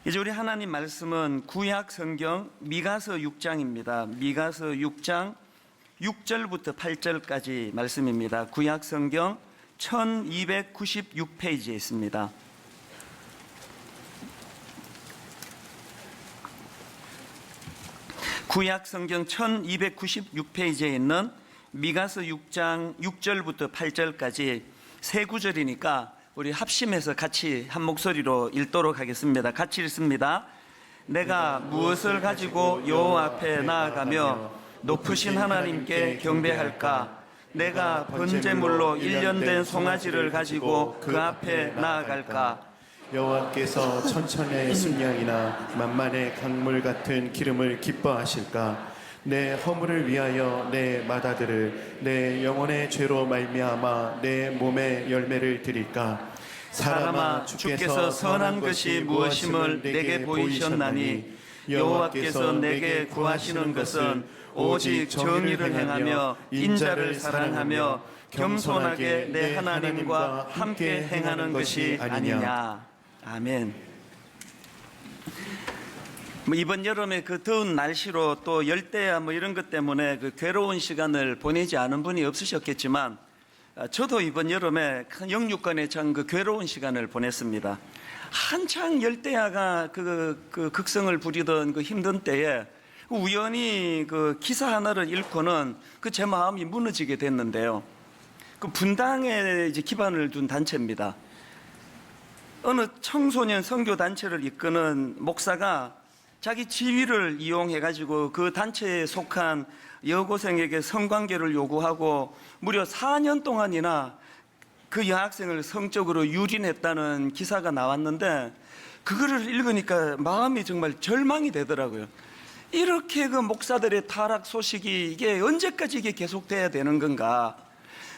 이제 우리 하나님 말씀은 구약 성경 미가서 6장입니다. 미가서 6장 6절부터 8절까지 말씀입니다. 구약 성경 1296페이지에 있습니다. 구약 성경 1296페이지에 있는 미가서 6장 6절부터 8절까지 세 구절이니까 우리 합심해서 같이 한 목소리로 읽도록 하겠습니다. 같이 읽습니다. 내가 무엇을 가지고 여호와 앞에 나아가며 높으신 하나님께 경배할까? 내가 번제물로 1년 된 송아지를 가지고 그 앞에 나아갈까? 여호와께서 천천의 순양이나 만만의 강물 같은 기름을 기뻐하실까? 내 허물을 위하여 내 맏아들을 내 영혼의 죄로 말미암아 내 몸에 열매를 드릴까? 사람아, 주께서 선한 것이 무엇임을 내게 보이셨나니 여호와께서 내게 구하시는 것은 오직 정의를 행하며 인자를 사랑하며 겸손하게 내 하나님과 함께 행하는 것이 아니냐. 아멘. 이번 여름에 그 더운 날씨로 또 열대야 이런 것 때문에 그 괴로운 시간을 보내지 않은 분이 없으셨겠지만 저도 이번 여름에 큰 영육간에 참 그 괴로운 시간을 보냈습니다. 한창 열대야가 그 극성을 부리던 그 힘든 때에 우연히 그 기사 하나를 읽고는 그 제 마음이 무너지게 됐는데요. 그 분당에 이제 기반을 둔 단체입니다. 어느 청소년 선교 단체를 이끄는 목사가 자기 지위를 이용해가지고 그 단체에 속한 여고생에게 성관계를 요구하고 무려 4년 동안이나 그 여학생을 성적으로 유린했다는 기사가 나왔는데 그거를 읽으니까 마음이 정말 절망이 되더라고요. 이렇게 그 목사들의 타락 소식이 이게 언제까지 이게 계속돼야 되는 건가?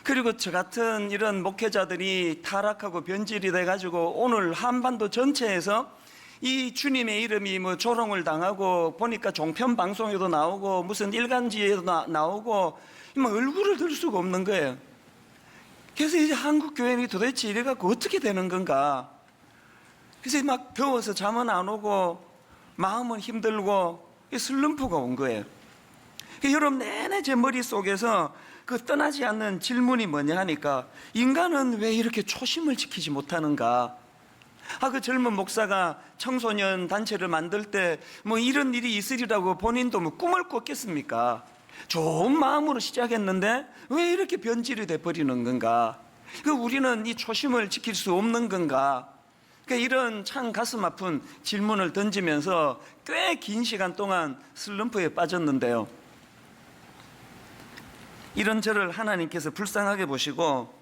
그리고 저 같은 이런 목회자들이 타락하고 변질이 돼가지고 오늘 한반도 전체에서 이 주님의 이름이 조롱을 당하고 보니까 종편 방송에도 나오고 무슨 일간지에도 나오고 얼굴을 들 수가 없는 거예요. 그래서 이제 한국 교회는 도대체 이래갖고 어떻게 되는 건가? 그래서 막 더워서 잠은 안 오고 마음은 힘들고 슬럼프가 온 거예요. 여러분 내내 제 머릿속에서 그 떠나지 않는 질문이 뭐냐 하니까 인간은 왜 이렇게 초심을 지키지 못하는가? 그 젊은 목사가 청소년 단체를 만들 때 이런 일이 있으리라고 본인도 꿈을 꿨겠습니까? 좋은 마음으로 시작했는데 왜 이렇게 변질이 돼버리는 건가? 우리는 이 초심을 지킬 수 없는 건가? 이런 참 가슴 아픈 질문을 던지면서 꽤 긴 시간 동안 슬럼프에 빠졌는데요. 이런 저를 하나님께서 불쌍하게 보시고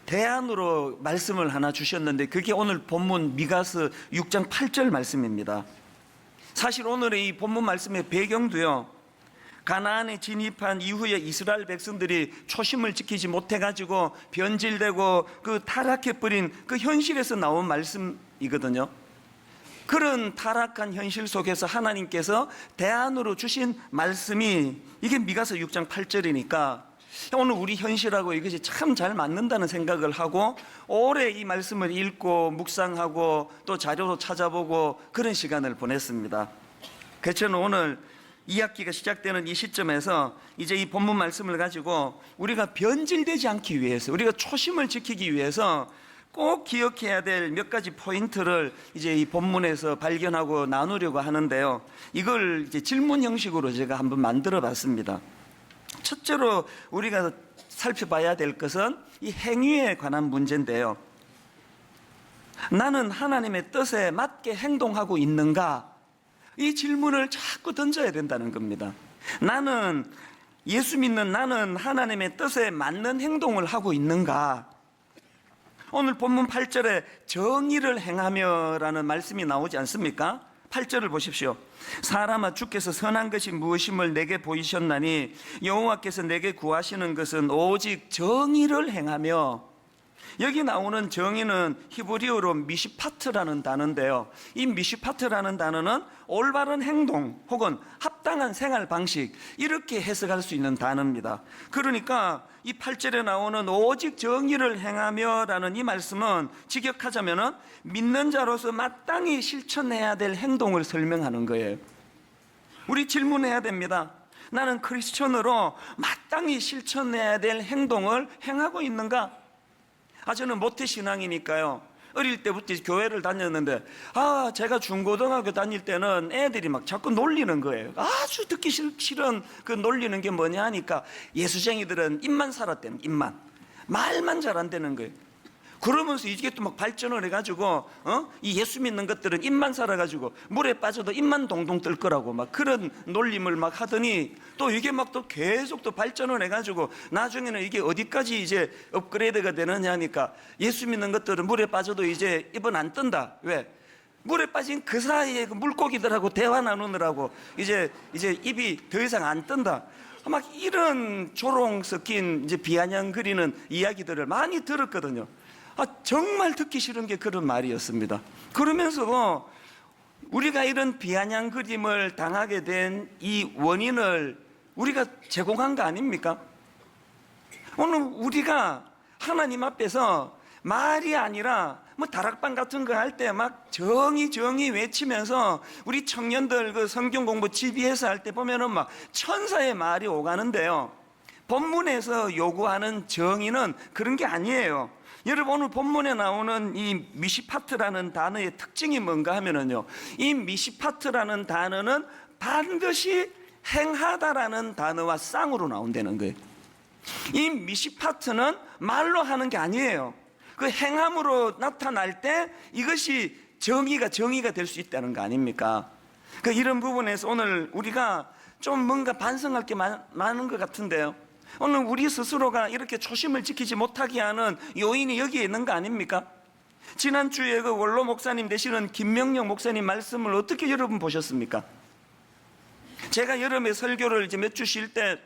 대안으로 말씀을 하나 주셨는데 그게 오늘 본문 미가서 6장 8절 말씀입니다. 사실 오늘의 이 본문 말씀의 배경도요, 가나안에 진입한 이후에 이스라엘 백성들이 초심을 지키지 못해가지고 변질되고 그 타락해버린 그 현실에서 나온 말씀이거든요. 그런 타락한 현실 속에서 하나님께서 대안으로 주신 말씀이 이게 미가서 6장 8절이니까 오늘 우리 현실하고 이것이 참 잘 맞는다는 생각을 하고 오래 이 말씀을 읽고 묵상하고 또 자료도 찾아보고 그런 시간을 보냈습니다. 그래서 저는 오늘 2학기가 시작되는 이 시점에서 이제 이 본문 말씀을 가지고 우리가 변질되지 않기 위해서, 우리가 초심을 지키기 위해서 꼭 기억해야 될 몇 가지 포인트를 이제 이 본문에서 발견하고 나누려고 하는데요. 이걸 이제 질문 형식으로 제가 한번 만들어 봤습니다. 첫째로 우리가 살펴봐야 될 것은 이 행위에 관한 문제인데요. 나는 하나님의 뜻에 맞게 행동하고 있는가? 이 질문을 자꾸 던져야 된다는 겁니다. 예수 믿는 나는 하나님의 뜻에 맞는 행동을 하고 있는가? 오늘 본문 8절에 정의를 행하며 라는 말씀이 나오지 않습니까? 8절을 보십시오. 사람아, 주께서 선한 것이 무엇임을 내게 보이셨나니 여호와께서 내게 구하시는 것은 오직 정의를 행하며 여기 나오는 정의는 히브리어로 미시파트라는 단어인데요. 이 미시파트라는 단어는 올바른 행동 혹은 합당한 생활 방식, 이렇게 해석할 수 있는 단어입니다. 그러니까 이 8절에 나오는 오직 정의를 행하며라는 이 말씀은 직역하자면은 믿는 자로서 마땅히 실천해야 될 행동을 설명하는 거예요. 우리 질문해야 됩니다. 나는 크리스천으로 마땅히 실천해야 될 행동을 행하고 있는가? 저는 모태신앙이니까요. 어릴 때부터 교회를 다녔는데, 제가 중고등학교 다닐 때는 애들이 막 자꾸 놀리는 거예요. 아주 듣기 싫은 그 놀리는 게 뭐냐 하니까, 예수쟁이들은 입만 살았대는, 입만. 말만 잘 안 되는 거예요. 그러면서 이게 또 막 발전을 해가지고, 이 예수 믿는 것들은 입만 살아가지고 물에 빠져도 입만 동동 뜰 거라고 막 그런 놀림을 막 하더니, 또 이게 막 또 계속 또 발전을 해가지고 나중에는 이게 어디까지 이제 업그레이드가 되느냐 하니까, 예수 믿는 것들은 물에 빠져도 이제 입은 안 뜬다. 왜? 물에 빠진 그 사이에 그 물고기들하고 대화 나누느라고 이제 입이 더 이상 안 뜬다. 막 이런 조롱 섞인 이제 비아냥거리는 이야기들을 많이 들었거든요. 정말 듣기 싫은 게 그런 말이었습니다. 그러면서도 우리가 이런 비아냥거림을 당하게 된 이 원인을 우리가 제공한 거 아닙니까? 오늘 우리가 하나님 앞에서 말이 아니라 뭐 다락방 같은 거 할 때 막 정의 외치면서, 우리 청년들 그 성경 공부 집에서 할 때 보면은 막 천사의 말이 오가는데요. 본문에서 요구하는 정의는 그런 게 아니에요. 여러분, 오늘 본문에 나오는 이 미시파트라는 단어의 특징이 뭔가 하면은요, 이 미시파트라는 단어는 반드시 행하다라는 단어와 쌍으로 나온다는 거예요. 이 미시파트는 말로 하는 게 아니에요. 그 행함으로 나타날 때 이것이 정의가 될 수 있다는 거 아닙니까? 이런 부분에서 오늘 우리가 좀 뭔가 반성할 게 많은 것 같은데요. 오늘 우리 스스로가 이렇게 초심을 지키지 못하게 하는 요인이 여기에 있는 거 아닙니까? 지난주에 그 원로 목사님 되시는 김명영 목사님 말씀을 어떻게 여러분 보셨습니까? 제가 여름에 설교를 이제 몇 주 쉴 때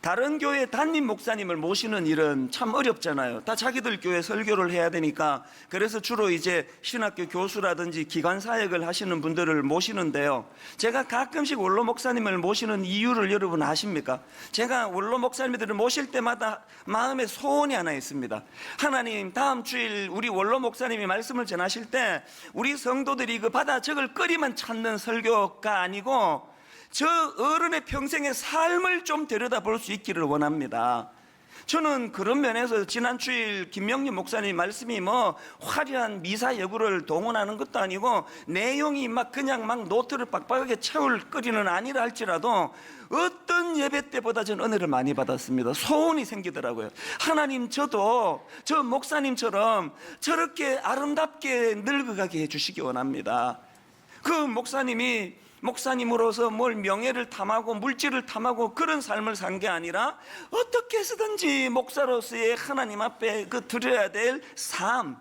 다른 교회 담임 목사님을 모시는 일은 참 어렵잖아요. 다 자기들 교회 설교를 해야 되니까. 그래서 주로 이제 신학교 교수라든지 기관 사역을 하시는 분들을 모시는데요. 제가 가끔씩 원로 목사님을 모시는 이유를 여러분 아십니까? 제가 원로 목사님들을 모실 때마다 마음에 소원이 하나 있습니다. 하나님, 다음 주일 우리 원로 목사님이 말씀을 전하실 때 우리 성도들이 그 바다 적을 거리만 찾는 설교가 아니고 저 어른의 평생의 삶을 좀 들여다볼 수 있기를 원합니다. 저는 그런 면에서 지난 주일 김명림 목사님 말씀이 뭐 화려한 미사 여구를 동원하는 것도 아니고 내용이 막 그냥 막 노트를 빡빡하게 채울 거리는 아니라 할지라도 어떤 예배 때보다 저는 은혜를 많이 받았습니다. 소원이 생기더라고요. 하나님, 저도 저 목사님처럼 저렇게 아름답게 늙어가게 해주시기 원합니다. 그 목사님으로서 뭘 명예를 탐하고 물질을 탐하고 그런 삶을 산 게 아니라 어떻게 해서든지 목사로서의 하나님 앞에 그 드려야 될 삶,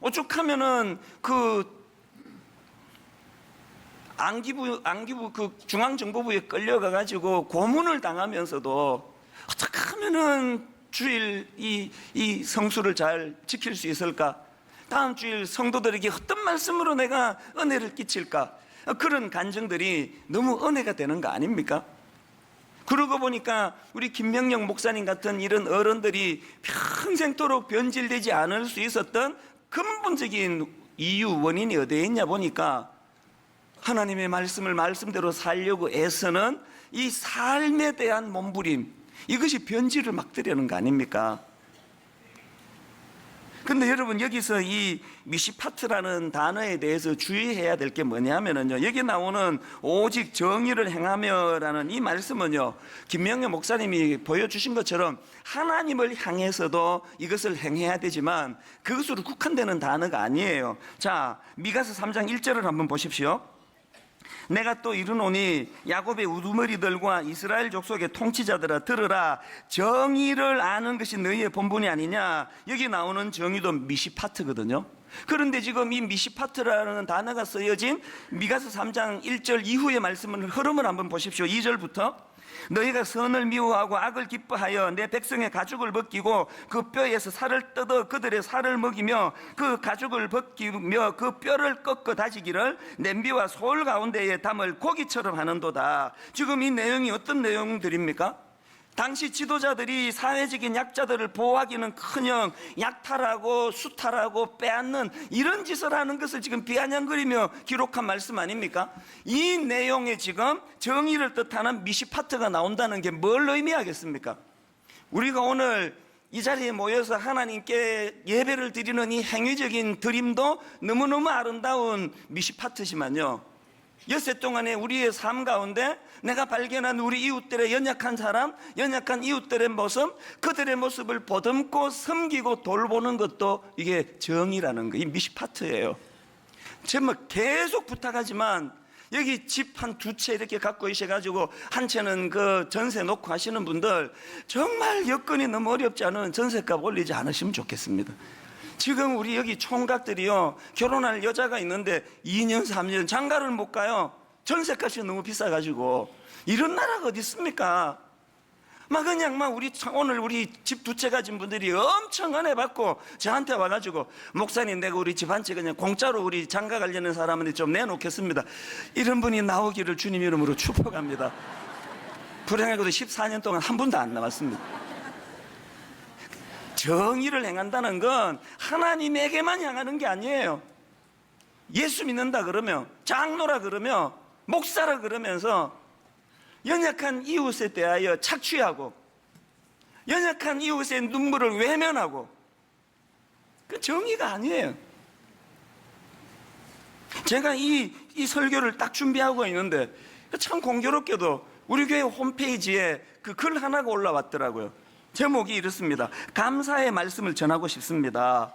오죽하면은 그 안기부 그 중앙정보부에 끌려가 가지고 고문을 당하면서도 어떻게 하면은 주일 이 성수를 잘 지킬 수 있을까? 다음 주일 성도들에게 어떤 말씀으로 내가 은혜를 끼칠까? 그런 간증들이 너무 은혜가 되는 거 아닙니까? 그러고 보니까 우리 김명영 목사님 같은 이런 어른들이 평생토록 변질되지 않을 수 있었던 근본적인 이유, 원인이 어디에 있냐 보니까 하나님의 말씀을 말씀대로 살려고 애쓰는 이 삶에 대한 몸부림, 이것이 변질을 막으려는 거 아닙니까? 근데 여러분, 여기서 이 미시파트라는 단어에 대해서 주의해야 될 게 뭐냐면요, 여기 나오는 오직 정의를 행하며라는 이 말씀은요, 김명현 목사님이 보여주신 것처럼 하나님을 향해서도 이것을 행해야 되지만 그것으로 국한되는 단어가 아니에요. 자, 미가서 3장 1절을 한번 보십시오. 내가 또 이르노니 야곱의 우두머리들과 이스라엘 족속의 통치자들아, 들으라. 정의를 아는 것이 너희의 본분이 아니냐. 여기 나오는 정의도 미시파트거든요. 그런데 지금 이 미시파트라는 단어가 쓰여진 미가서 3장 1절 이후의 말씀을 흐름을 한번 보십시오. 2절부터 너희가 선을 미워하고 악을 기뻐하여 내 백성의 가죽을 벗기고 그 뼈에서 살을 뜯어 그들의 살을 먹이며 그 가죽을 벗기며 그 뼈를 꺾어 다지기를 냄비와 소울 가운데에 담을 고기처럼 하는도다. 지금 이 내용이 어떤 내용들입니까? 당시 지도자들이 사회적인 약자들을 보호하기는커녕 약탈하고 수탈하고 빼앗는 이런 짓을 하는 것을 지금 비아냥거리며 기록한 말씀 아닙니까? 이 내용에 지금 정의를 뜻하는 미시파트가 나온다는 게 뭘 의미하겠습니까? 우리가 오늘 이 자리에 모여서 하나님께 예배를 드리는 이 행위적인 드림도 너무너무 아름다운 미시파트지만요, 엿새 동안에 우리의 삶 가운데 내가 발견한 우리 이웃들의 연약한 사람, 연약한 이웃들의 모습, 그들의 모습을 보듬고 섬기고 돌보는 것도 이게 정의라는 거, 이 미시파트예요. 제가 계속 부탁하지만 여기 집 한 두 채 이렇게 갖고 있어가지고 한 채는 그 전세 놓고 하시는 분들 정말 여건이 너무 어렵지 않은 전세값 올리지 않으시면 좋겠습니다. 지금 우리 여기 총각들이요, 결혼할 여자가 있는데 2년 3년 장가를 못 가요. 전세값이 너무 비싸가지고. 이런 나라가 어디 있습니까? 오늘 우리 집 두 채 가진 분들이 엄청 은혜 받고 저한테 와가지고, 목사님 내가 우리 집 한 채 그냥 공짜로 우리 장가 가려는 사람한테 좀 내놓겠습니다. 이런 분이 나오기를 주님 이름으로 축복합니다. 불행하게도 14년 동안 한 분도 안 나왔습니다. 정의를 행한다는 건 하나님에게만 향하는 게 아니에요. 예수 믿는다 그러면, 장로라 그러면, 목사라 그러면서 연약한 이웃에 대하여 착취하고 연약한 이웃의 눈물을 외면하고, 그 정의가 아니에요. 제가 이 설교를 딱 준비하고 있는데 참 공교롭게도 우리 교회 홈페이지에 그 글 하나가 올라왔더라고요. 제목이 이렇습니다. 감사의 말씀을 전하고 싶습니다.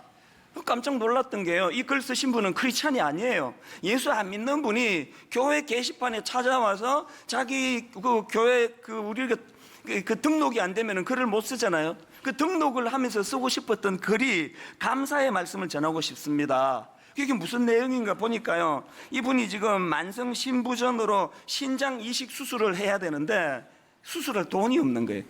깜짝 놀랐던 게요, 이 글 쓰신 분은 크리스찬이 아니에요. 예수 안 믿는 분이 교회 게시판에 찾아와서 자기 그 교회 우리가 그 등록이 안 되면 글을 못 쓰잖아요. 그 등록을 하면서 쓰고 싶었던 글이 감사의 말씀을 전하고 싶습니다. 이게 무슨 내용인가 보니까요, 이분이 지금 만성 신부전으로 신장 이식 수술을 해야 되는데 수술할 돈이 없는 거예요.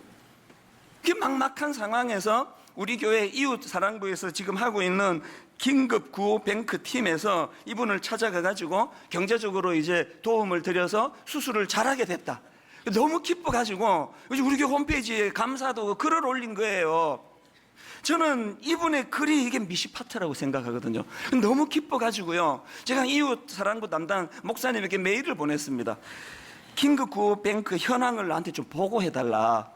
그 막막한 상황에서 우리 교회 이웃사랑부에서 지금 하고 있는 긴급 구호 뱅크 팀에서 이분을 찾아가가지고 경제적으로 이제 도움을 드려서 수술을 잘하게 됐다. 너무 기뻐가지고 우리 교회 홈페이지에 감사도 글을 올린 거예요. 저는 이분의 글이 이게 미시파트라고 생각하거든요. 너무 기뻐가지고요, 제가 이웃사랑부 담당 목사님에게 메일을 보냈습니다. 긴급 구호 뱅크 현황을 나한테 좀 보고해달라.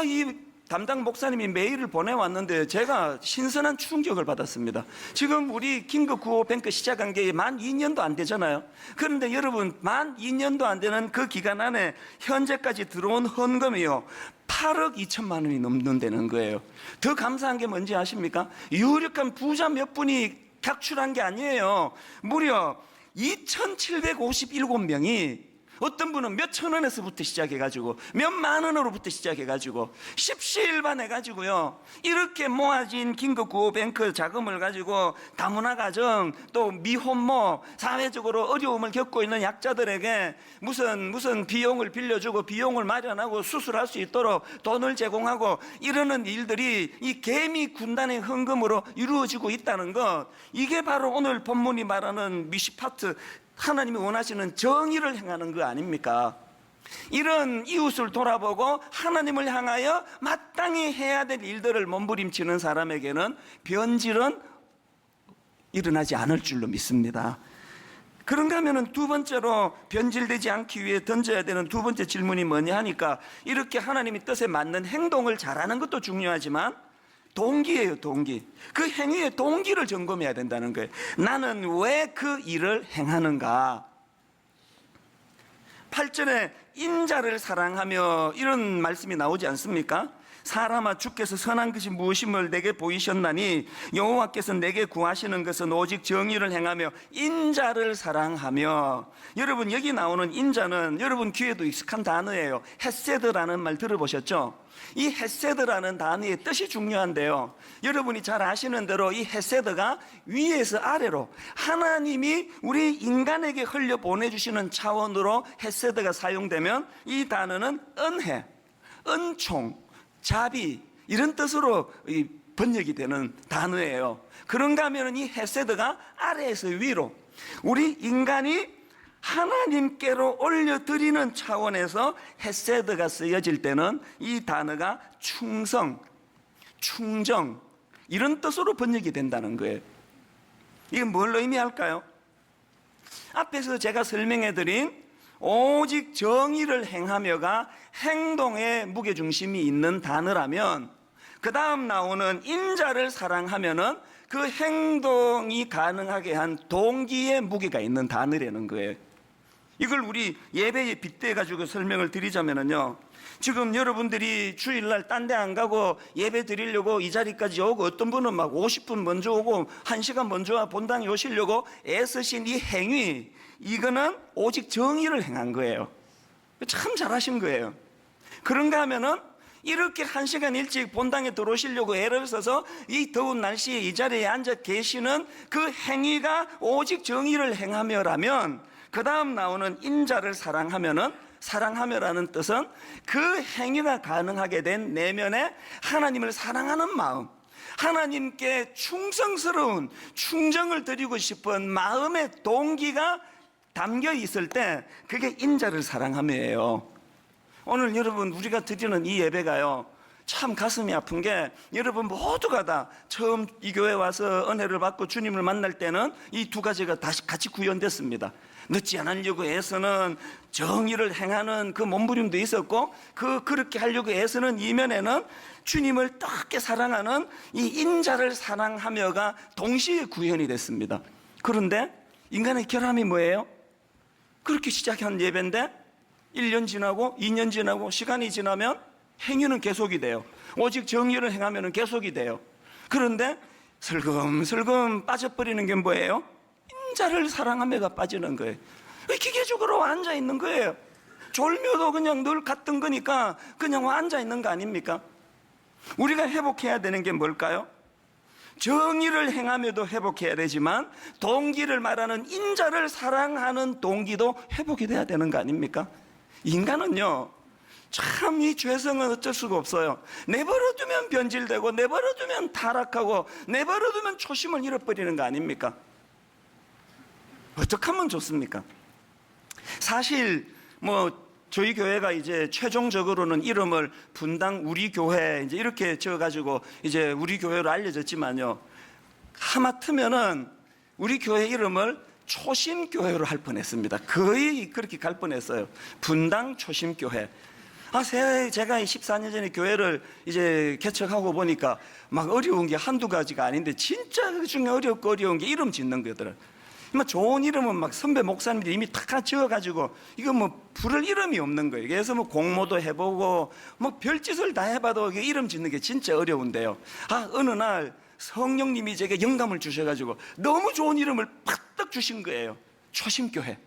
이 담당 목사님이 메일을 보내왔는데 제가 신선한 충격을 받았습니다. 지금 우리 긴급 구호 뱅크 시작한 게 만 2년도 안 되잖아요. 그런데 여러분, 만 2년도 안 되는 그 기간 안에 현재까지 들어온 헌금이요, 8억 2천만 원이 넘는다는 거예요. 더 감사한 게 뭔지 아십니까? 유력한 부자 몇 분이 각출한 게 아니에요. 무려 2,757명이, 어떤 분은 몇 천 원에서부터 시작해가지고 몇 만 원으로부터 시작해가지고 십시일반 해가지고요, 이렇게 모아진 긴급구호뱅크 자금을 가지고 다문화 가정, 또 미혼모, 사회적으로 어려움을 겪고 있는 약자들에게 무슨 비용을 빌려주고 비용을 마련하고 수술할 수 있도록 돈을 제공하고 이러는 일들이 이 개미 군단의 헌금으로 이루어지고 있다는 것, 이게 바로 오늘 본문이 말하는 미시파트, 하나님이 원하시는 정의를 행하는 거 아닙니까? 이런 이웃을 돌아보고 하나님을 향하여 마땅히 해야 될 일들을 몸부림치는 사람에게는 변질은 일어나지 않을 줄로 믿습니다. 그런가 하면 두 번째로 변질되지 않기 위해 던져야 되는 두 번째 질문이 뭐냐 하니까, 이렇게 하나님의 뜻에 맞는 행동을 잘하는 것도 중요하지만 동기예요, 동기. 그 행위의 동기를 점검해야 된다는 거예요. 나는 왜 그 일을 행하는가? 8절에 인자를 사랑하며 이런 말씀이 나오지 않습니까? 사람아, 주께서 선한 것이 무엇임을 내게 보이셨나니 여호와께서 내게 구하시는 것은 오직 정의를 행하며 인자를 사랑하며. 여러분, 여기 나오는 인자는 여러분 귀에도 익숙한 단어예요. 헤세드라는 말 들어보셨죠? 이 헤세드라는 단어의 뜻이 중요한데요, 여러분이 잘 아시는 대로 이 헤세드가 위에서 아래로 하나님이 우리 인간에게 흘려 보내주시는 차원으로 헤세드가 사용되면 이 단어는 은혜, 은총, 자비, 이런 뜻으로 번역이 되는 단어예요. 그런가 하면 이 헤세드가 아래에서 위로 우리 인간이 하나님께로 올려드리는 차원에서 헤세드가 쓰여질 때는 이 단어가 충성, 충정, 이런 뜻으로 번역이 된다는 거예요. 이게 뭘 의미할까요? 앞에서 제가 설명해드린 오직 정의를 행하며가 행동의 무게중심이 있는 단어라면, 그 다음 나오는 인자를 사랑하면은 그 행동이 가능하게 한 동기의 무게가 있는 단어라는 거예요. 이걸 우리 예배에 빗대어 가지고 설명을 드리자면요, 지금 여러분들이 주일날 딴 데 안 가고 예배 드리려고 이 자리까지 오고, 어떤 분은 막 50분 먼저 오고 1시간 먼저 와 본당에 오시려고 애쓰신 이 행위, 이거는 오직 정의를 행한 거예요. 참 잘하신 거예요. 그런가 하면은 이렇게 1시간 일찍 본당에 들어오시려고 애를 써서 이 더운 날씨에 이 자리에 앉아 계시는 그 행위가 오직 정의를 행하며라면, 그 다음 나오는 인자를 사랑하면은, 사랑하며라는 뜻은 그 행위가 가능하게 된 내면에 하나님을 사랑하는 마음, 하나님께 충성스러운 충정을 드리고 싶은 마음의 동기가 담겨 있을 때, 그게 인자를 사랑하며예요. 오늘 여러분 우리가 드리는 이 예배가요, 참 가슴이 아픈 게, 여러분 모두가 다 처음 이 교회 와서 은혜를 받고 주님을 만날 때는 이 두 가지가 다시 같이 구현됐습니다. 늦지 않으려고 애쓰는 정의를 행하는 그 몸부림도 있었고, 그렇게 하려고 애쓰는 이면에는 주님을 뜨겁게 사랑하는 이 인자를 사랑하며가 동시에 구현이 됐습니다. 그런데 인간의 결함이 뭐예요? 그렇게 시작한 예배인데 1년 지나고 2년 지나고 시간이 지나면 행위는 계속이 돼요. 오직 정의를 행하면 계속이 돼요. 그런데 슬금슬금 빠져버리는 게 뭐예요? 인자를 사랑하며가 빠지는 거예요. 기계적으로 앉아 있는 거예요. 졸며도 그냥 늘 같은 거니까 그냥 앉아 있는 거 아닙니까? 우리가 회복해야 되는 게 뭘까요? 정의를 행하며도 회복해야 되지만, 동기를 말하는 인자를 사랑하는 동기도 회복이 돼야 되는 거 아닙니까? 인간은요, 참 이 죄성은 어쩔 수가 없어요. 내버려두면 변질되고, 내버려두면 타락하고, 내버려두면 초심을 잃어버리는 거 아닙니까? 어떻게 하면 좋습니까? 사실 저희 교회가 이제 최종적으로는 이름을 분당 우리 교회 이제 이렇게 지어가지고 이제 우리 교회로 알려졌지만요, 하마터면은 우리 교회 이름을 초심교회로 할 뻔했습니다. 거의 그렇게 갈 뻔했어요. 분당 초심교회. 제가 14년 전에 교회를 이제 개척하고 보니까 막 어려운 게 한두 가지가 아닌데, 진짜 그 중에 어렵고 어려운 게 이름 짓는 거더라고요. 좋은 이름은 막 선배 목사님들이 이미 다 지어가지고 이거 부를 이름이 없는 거예요. 그래서 공모도 해보고 별짓을 다 해봐도 이름 짓는 게 진짜 어려운데요, 어느 날 성령님이 제게 영감을 주셔가지고 너무 좋은 이름을 팍떡 주신 거예요. 초심교회.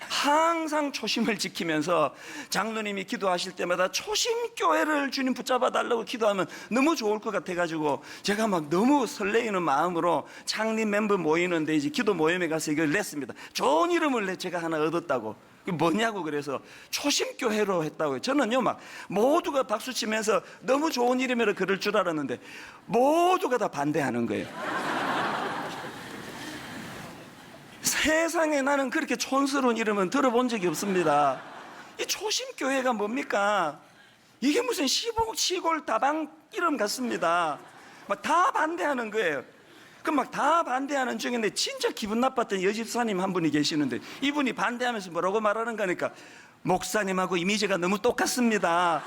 항상 초심을 지키면서 장로님이 기도하실 때마다 초심교회를 주님 붙잡아 달라고 기도하면 너무 좋을 것 같아가지고, 제가 너무 설레이는 마음으로 창립 멤버 모이는데 이제 기도 모임에 가서 이걸 냈습니다. 좋은 이름을 제가 하나 얻었다고. 그게 뭐냐고, 그래서 초심교회로 했다고요. 저는요 모두가 박수치면서 너무 좋은 이름이라 그럴 줄 알았는데 모두가 다 반대하는 거예요. 세상에 나는 그렇게 촌스러운 이름은 들어본 적이 없습니다. 이 초심교회가 뭡니까? 이게 무슨 시골 다방 이름 같습니다. 다 반대하는 거예요. 다 반대하는 중인데 진짜 기분 나빴던 여집사님 한 분이 계시는데, 이분이 반대하면서 뭐라고 말하는 거니까, 목사님하고 이미지가 너무 똑같습니다.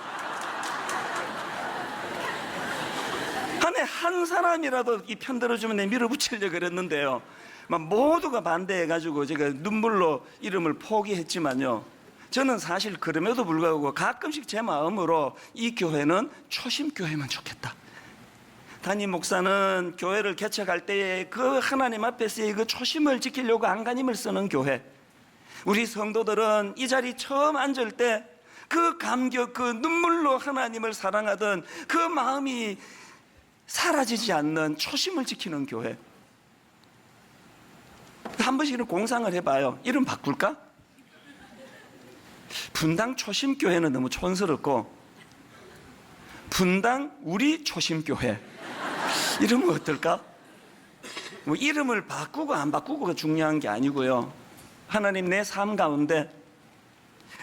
한 사람이라도 이 편 들어주면 내 밀어붙이려고 그랬는데요, 모두가 반대해가지고 제가 눈물로 이름을 포기했지만요, 저는 사실 그럼에도 불구하고 가끔씩 제 마음으로 이 교회는 초심 교회면 좋겠다. 담임 목사는 교회를 개척할 때에 그 하나님 앞에서의 그 초심을 지키려고 안간힘을 쓰는 교회, 우리 성도들은 이 자리 처음 앉을 때 그 감격, 그 눈물로 하나님을 사랑하던 그 마음이 사라지지 않는 초심을 지키는 교회. 한 번씩은 공상을 해봐요. 이름 바꿀까? 분당 초심교회는 너무 촌스럽고, 분당 우리 초심교회 이름은 어떨까? 뭐 이름을 바꾸고 안 바꾸고가 중요한 게 아니고요, 하나님 내 삶 가운데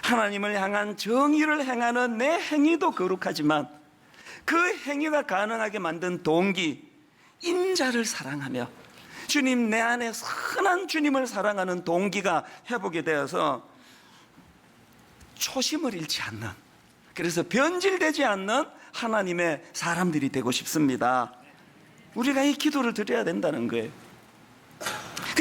하나님을 향한 정의를 행하는 내 행위도 거룩하지만 그 행위가 가능하게 만든 동기, 인자를 사랑하며 주님, 내 안에 선한 주님을 사랑하는 동기가 회복이 되어서 초심을 잃지 않는, 그래서 변질되지 않는 하나님의 사람들이 되고 싶습니다. 우리가 이 기도를 드려야 된다는 거예요.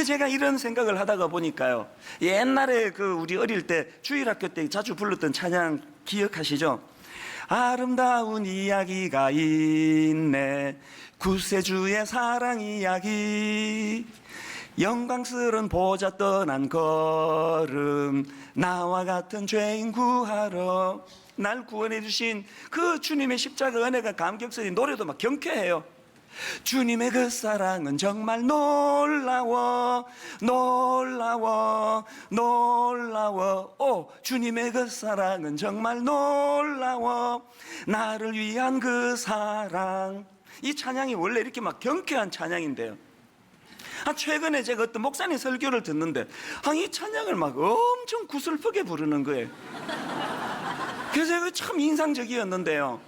제가 이런 생각을 하다가 보니까요, 옛날에 우리 어릴 때 주일학교 때 자주 불렀던 찬양 기억하시죠? 아름다운 이야기가 있네, 구세주의 사랑 이야기, 영광스러운 보좌 떠난 걸음, 나와 같은 죄인 구하러 날 구원해 주신 그 주님의 십자가 은혜가 감격스러운 노래도 막 경쾌해요. 주님의 그 사랑은 정말 놀라워 놀라워 놀라워, 오 주님의 그 사랑은 정말 놀라워, 나를 위한 그 사랑. 이 찬양이 원래 이렇게 막 경쾌한 찬양인데요, 최근에 제가 어떤 목사님 설교를 듣는데 이 찬양을 막 엄청 구슬프게 부르는 거예요. 그래서 참 인상적이었는데요,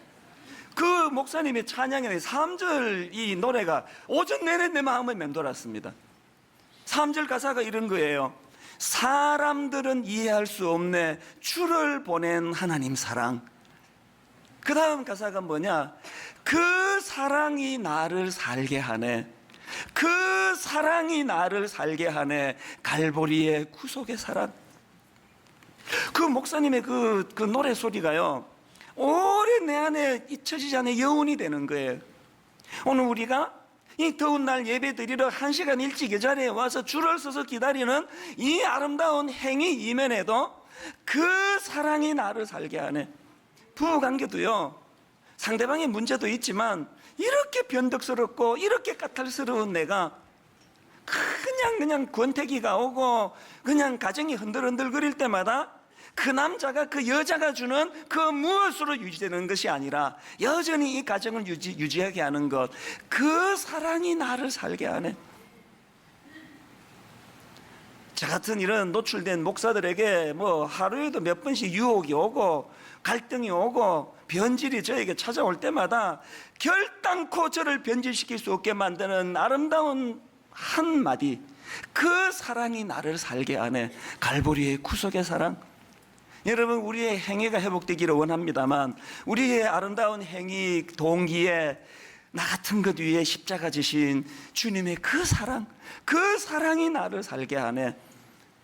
그 목사님의 찬양의 3절 이 노래가 오전 내내 내 마음을 맴돌았습니다. 3절 가사가 이런 거예요. 사람들은 이해할 수 없네, 주를 보낸 하나님 사랑. 그 다음 가사가 뭐냐, 그 사랑이 나를 살게 하네, 그 사랑이 나를 살게 하네, 갈보리의 구속의 사랑. 그 목사님의 그 노래 소리가요, 오래 내 안에 잊혀지지 않는 여운이 되는 거예요. 오늘 우리가 이 더운 날 예배 드리러 1시간 일찍 이 자리에 와서 줄을 서서 기다리는 이 아름다운 행위 이면에도 그 사랑이 나를 살게 하네. 부부관계도요, 상대방의 문제도 있지만 이렇게 변덕스럽고 이렇게 까탈스러운 내가 그냥 권태기가 오고 그냥 가정이 흔들흔들거릴 때마다 그 남자가 그 여자가 주는 그 무엇으로 유지되는 것이 아니라 여전히 이 가정을 유지하게 하는 것, 그 사랑이 나를 살게 하네. 저 같은 이런 노출된 목사들에게 뭐 하루에도 몇 번씩 유혹이 오고 갈등이 오고 변질이 저에게 찾아올 때마다 결단코 저를 변질시킬 수 없게 만드는 아름다운 한마디, 그 사랑이 나를 살게 하네, 갈보리의 구속의 사랑. 여러분, 우리의 행위가 회복되기를 원합니다만 우리의 아름다운 행위 동기에 나 같은 것 위에 십자가 지신 주님의 그 사랑, 그 사랑이 나를 살게 하네.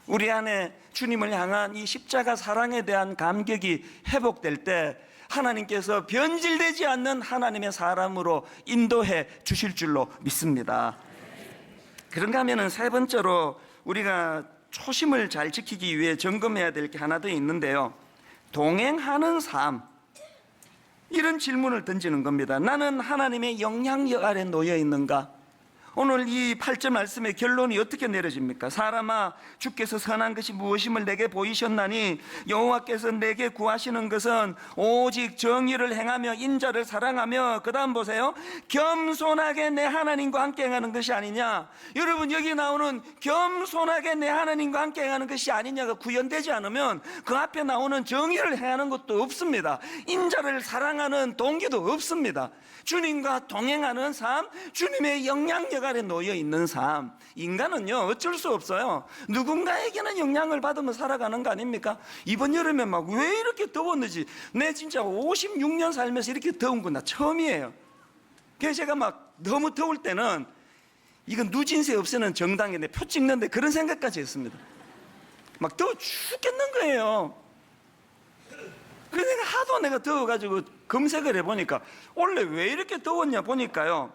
우리 안에 주님을 향한 이 십자가 사랑에 대한 감격이 회복될 때 하나님께서 변질되지 않는 하나님의 사람으로 인도해 주실 줄로 믿습니다. 그런가 하면은 세 번째로 우리가 초심을 잘 지키기 위해 점검해야 될 게 하나 더 있는데요, 동행하는 삶. 이런 질문을 던지는 겁니다. 나는 하나님의 영향력 아래 놓여 있는가? 오늘 이 8절 말씀의 결론이 어떻게 내려집니까? 사람아, 주께서 선한 것이 무엇임을 내게 보이셨나니 여호와께서 내게 구하시는 것은 오직 정의를 행하며 인자를 사랑하며, 그 다음 보세요, 겸손하게 내 하나님과 함께 행하는 것이 아니냐. 여러분, 여기 나오는 겸손하게 내 하나님과 함께 행하는 것이 아니냐가 구현되지 않으면 그 앞에 나오는 정의를 행하는 것도 없습니다. 인자를 사랑하는 동기도 없습니다. 주님과 동행하는 삶, 주님의 영향력 아래 놓여 있는 삶. 인간은요, 어쩔 수 없어요. 누군가에게는 영향을 받으면 살아가는 거 아닙니까? 이번 여름에 막 왜 이렇게 더웠는지, 내 진짜 56년 살면서 이렇게 더운 건 나 처음이에요. 그래서 제가 막 너무 더울 때는 이건 누진세 없애는 정당인데 표 찍는데 그런 생각까지 했습니다. 막 더워 죽겠는 거예요. 그래서 내가 하도 내가 더워가지고 검색을 해보니까 원래 왜 이렇게 더웠냐 보니까요,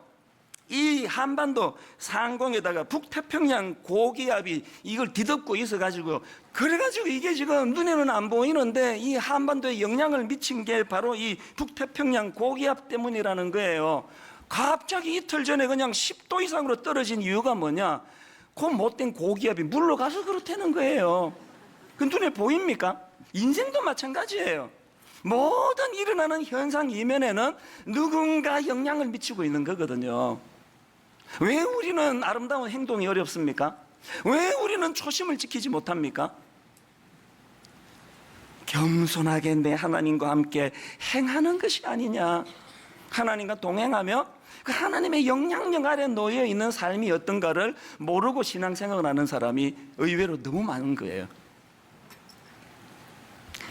이 한반도 상공에다가 북태평양 고기압이 이걸 뒤덮고 있어가지고, 그래가지고 이게 지금 눈에는 안 보이는데 이 한반도에 영향을 미친 게 바로 이 북태평양 고기압 때문이라는 거예요. 갑자기 이틀 전에 그냥 10도 이상으로 떨어진 이유가 뭐냐? 그 못된 고기압이 물러가서 그렇다는 거예요. 그 눈에 보입니까? 인생도 마찬가지예요. 모든 일어나는 현상 이면에는 누군가 영향을 미치고 있는 거거든요. 왜 우리는 아름다운 행동이 어렵습니까? 왜 우리는 초심을 지키지 못합니까? 겸손하게 내 하나님과 함께 행하는 것이 아니냐. 하나님과 동행하며 그 하나님의 영향력 아래 놓여 있는 삶이 어떤가를 모르고 신앙생활을 하는 사람이 의외로 너무 많은 거예요.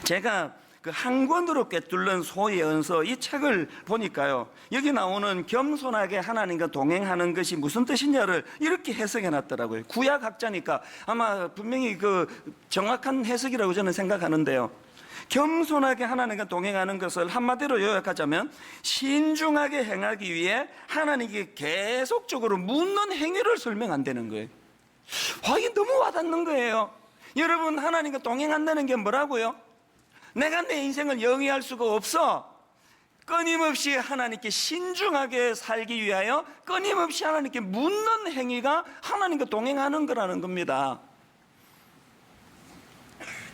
제가 그 한 권으로 꿰뚫는 소예언서 이 책을 보니까요, 여기 나오는 겸손하게 하나님과 동행하는 것이 무슨 뜻이냐를 이렇게 해석해 놨더라고요. 구약학자니까 아마 분명히 그 정확한 해석이라고 저는 생각하는데요, 겸손하게 하나님과 동행하는 것을 한마디로 요약하자면 신중하게 행하기 위해 하나님께 계속적으로 묻는 행위를 설명한다는 거예요. 이게 너무 와닿는 거예요. 여러분, 하나님과 동행한다는 게 뭐라고요? 내가 내 인생을 영위할 수가 없어. 끊임없이 하나님께 신중하게 살기 위하여 끊임없이 하나님께 묻는 행위가 하나님과 동행하는 거라는 겁니다.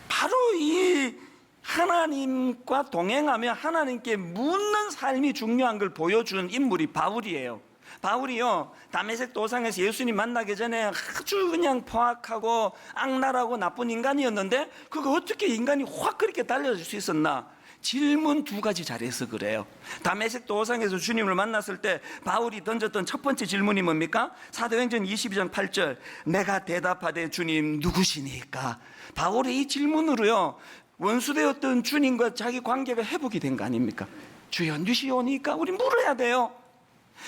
바로 이 하나님과 동행하며 하나님께 묻는 삶이 중요한 걸 보여준 인물이 바울이에요. 바울이요, 다메섹 도상에서 예수님 만나기 전에 아주 그냥 포악하고 악랄하고 나쁜 인간이었는데, 그거 어떻게 인간이 확 그렇게 달라질 수 있었나? 질문 두 가지 잘해서 그래요. 다메섹 도상에서 주님을 만났을 때 바울이 던졌던 첫 번째 질문이 뭡니까? 사도행전 22장 8절, 내가 대답하되 주님 누구시니까? 바울의 이 질문으로요, 원수되었던 주님과 자기 관계가 회복이 된 거 아닙니까? 주여 누시오니까? 우리 물어야 돼요.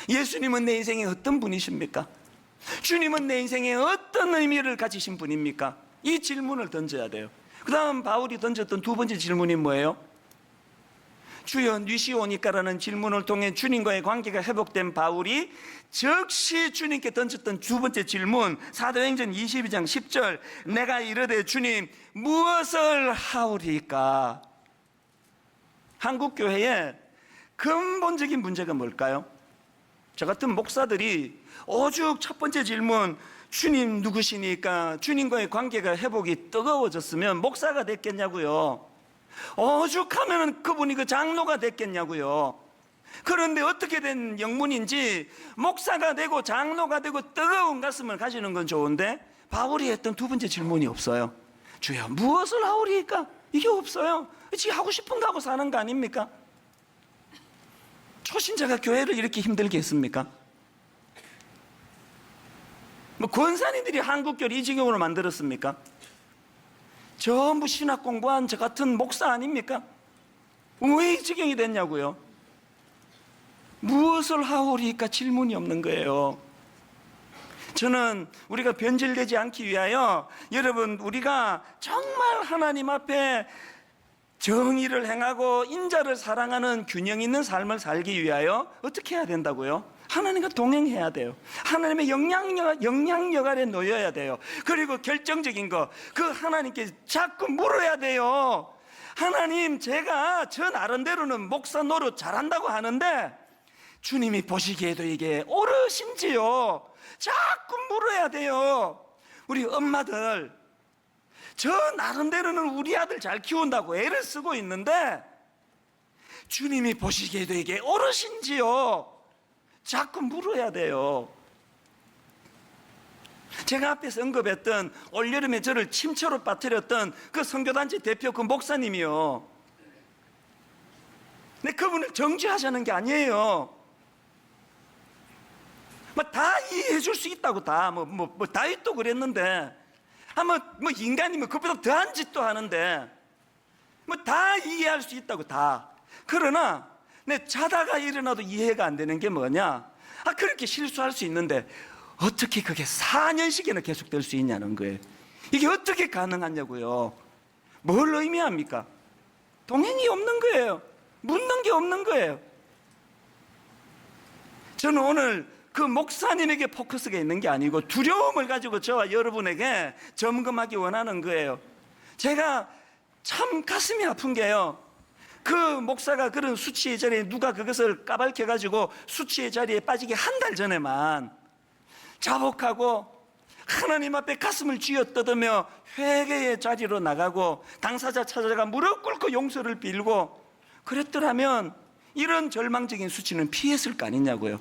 예수님은 내 인생에 어떤 분이십니까? 주님은 내 인생에 어떤 의미를 가지신 분입니까? 이 질문을 던져야 돼요. 그 다음 바울이 던졌던 두 번째 질문이 뭐예요? 주여 누시오니까라는 질문을 통해 주님과의 관계가 회복된 바울이 즉시 주님께 던졌던 두 번째 질문, 사도행전 22장 10절, 내가 이르되 주님 무엇을 하오리까? 한국교회의 근본적인 문제가 뭘까요? 저 같은 목사들이 오죽 첫 번째 질문, 주님 누구시니까, 주님과의 관계가 회복이 뜨거워졌으면 목사가 됐겠냐고요. 오죽하면 그분이 그 장로가 됐겠냐고요. 그런데 어떻게 된 영문인지 목사가 되고 장로가 되고 뜨거운 가슴을 가지는 건 좋은데 바울이 했던 두 번째 질문이 없어요. 주여 무엇을 하오리까? 이게 없어요. 지 하고 싶은 거 하고 사는 거 아닙니까? 초신자가 교회를 이렇게 힘들게 했습니까? 뭐 권사님들이 한국교회를 이 지경으로 만들었습니까? 전부 신학 공부한 저 같은 목사 아닙니까? 왜 이 지경이 됐냐고요? 무엇을 하오리까 질문이 없는 거예요. 저는 우리가 변질되지 않기 위하여 여러분, 우리가 정말 하나님 앞에 정의를 행하고 인자를 사랑하는 균형 있는 삶을 살기 위하여 어떻게 해야 된다고요? 하나님과 동행해야 돼요. 하나님의 영향력 아래 놓여야 돼요. 그리고 결정적인 거, 그 하나님께 자꾸 물어야 돼요. 하나님, 제가 저 나름대로는 목사 노릇 잘한다고 하는데 주님이 보시기에도 이게 옳으신지요? 자꾸 물어야 돼요. 우리 엄마들, 저 나름대로는 우리 아들 잘 키운다고 애를 쓰고 있는데 주님이 보시기에도 이게 옳으신지요? 자꾸 물어야 돼요. 제가 앞에서 언급했던 올여름에 저를 침체로 빠뜨렸던 그 선교단체 대표 그 목사님이요, 근데 그분을 정죄하자는 게 아니에요. 다 이해해 줄 수 있다고, 다윗도 그랬는데, 인간이면 그보다 더한 짓도 하는데, 다 이해할 수 있다고, 다. 그러나, 내 자다가 일어나도 이해가 안 되는 게 뭐냐? 그렇게 실수할 수 있는데, 어떻게 그게 4년씩이나 계속될 수 있냐는 거예요. 이게 어떻게 가능하냐고요. 뭘 의미합니까? 동행이 없는 거예요. 묻는 게 없는 거예요. 저는 오늘 그 목사님에게 포커스가 있는 게 아니고 두려움을 가지고 저와 여러분에게 점검하기 원하는 거예요. 제가 참 가슴이 아픈 게요, 그 목사가 그런 수치의 자리에 누가 그것을 까발켜가지고 수치의 자리에 빠지기 한 달 전에만 자복하고 하나님 앞에 가슴을 쥐어뜯으며 회개의 자리로 나가고 당사자 찾아가 무릎 꿇고 용서를 빌고 그랬더라면 이런 절망적인 수치는 피했을 거 아니냐고요.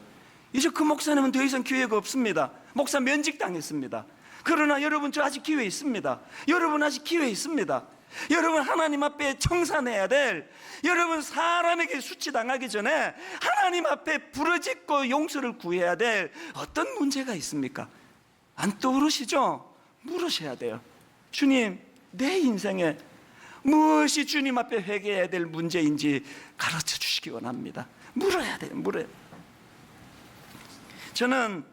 이제 그 목사님은 더 이상 기회가 없습니다. 목사 면직당했습니다. 그러나 여러분, 저 아직 기회 있습니다. 여러분 아직 기회 있습니다. 여러분 하나님 앞에 청산해야 될, 여러분 사람에게 수치당하기 전에 하나님 앞에 부르짖고 용서를 구해야 될 어떤 문제가 있습니까? 안 떠오르시죠? 물으셔야 돼요. 주님, 내 인생에 무엇이 주님 앞에 회개해야 될 문제인지 가르쳐 주시기 원합니다. 물어야 돼요. 물어요. 저는